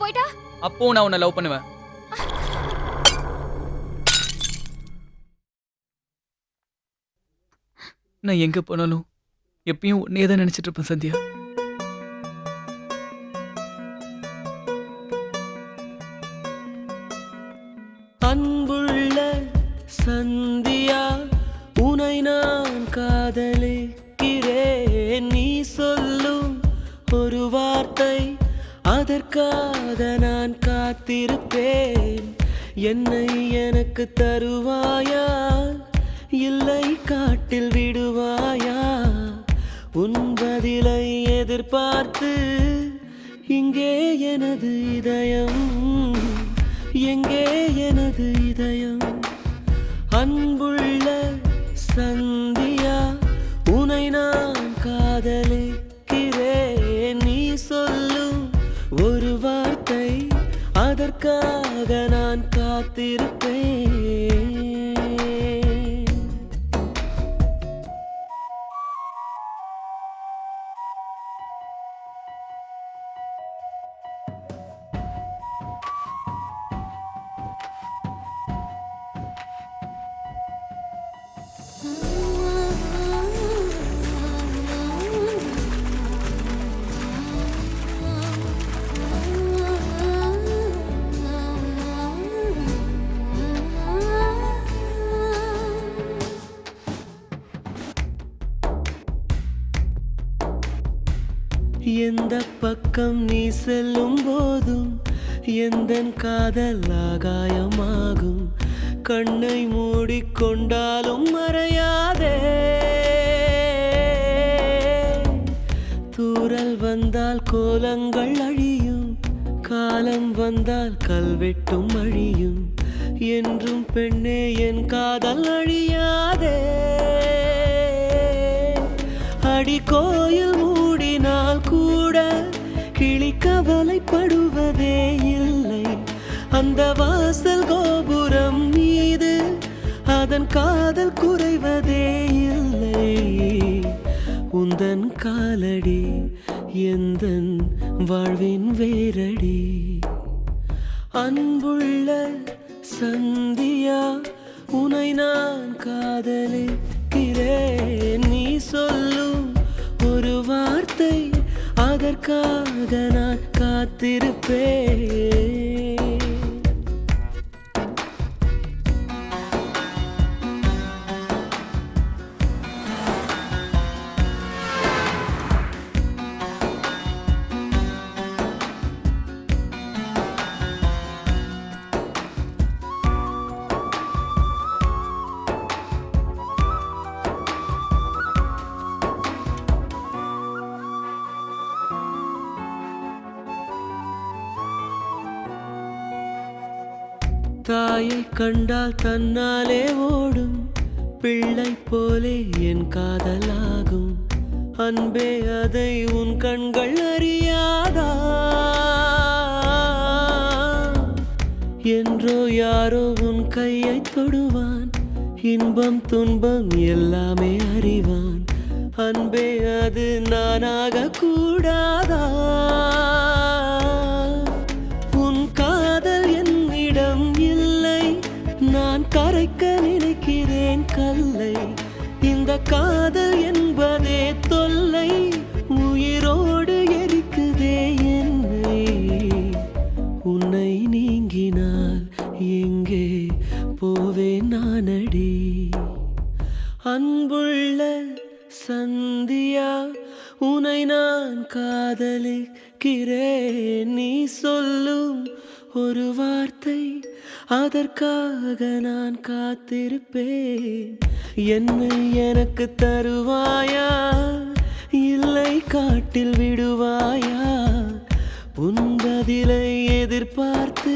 போயிட்டா? அப்போ நான் உன்னை லவ் பண்ணுவேன். நான் எங்க போனாலும் எப்பயும் உன்னையே தான் நினைச்சிட்டு இருப்பேன் சந்தியா. அன்புள்ள சந்தியா, உனை நான் காதலிக்கிறேன். நீ சொல்லும் ஒரு வார்த்தை, அதற்காக நான் காத்திருப்பேன். என்னை எனக்கு தருவாயா, இல்லை காட்டில் விடுவாயா? உன் பதிலை எதிர்பார்த்து இங்கே எனது இதயம், எங்கே எனது இதயம்? அன்புள்ள சந்தியா, உனை நான் காதலிக்கிறேன். நீ சொல்லும் ஒரு வார்த்தை, அதற்காக நான் காத்திருப்பேன். எந்த பக்கம் நீ செல்லும் போதும் எந்தன் காதல் ஆகாயமாகும். கண்ணை மூடிக்கொண்டாலும் மறையாதே. தூறல் வந்தால் கோலங்கள் அழியும், காலம் வந்தால் கல்வெட்டும் அழியும். என்றும் பெண்ணே என் காதல் அழியாதே. அடி கோயில் மூடினால் கூட கிளி கவலைப்படுவதே இல்லை. அந்த வாசல் கோபுரம் மீது அதன் காதல் குறைவதே இல்லை. உந்தன் காலடி எந்தன் வாழ்வின் வேரடி. அன்புள்ள சந்தியா, உனை நான் காதலிக்கிறேன். நீ சொல்லும் ஒரு வார்த்தை, அதற்காக நான் காத்திருப்பேன். தாயை கண்டால் தன்னாலே ஓடும் பிள்ளை போலே என் காதலாகும். அன்பே, அதை உன் கண்கள் அறியாதா? என்றோ யாரோ உன் கையை தொடுவான், இன்பம் துன்பம் எல்லாமே அறிவான். அன்பே, அது நானாக கூடாதா? உன் காதல் என்னிடம் இல்லை, நான் கரைக்க நினைக்கிறேன் கல்லை. இந்த காதல் என்பதே தொல்லை, உயிரோடு எரிக்குதே என்னை. உன்னை நீங்கினால் எங்கே போவேன் நானடி? அன்புள்ள சந்தியா, உனை நான் காதலிக்கிறேன். நீ சொல்லும் ஒரு வார்த்தை, அதற்காக நான் காத்திருப்பேன். என்னை எனக்கு தருவாயா, இல்லை காட்டில் விடுவாயா? உன் பதிலை எதிர்பார்த்து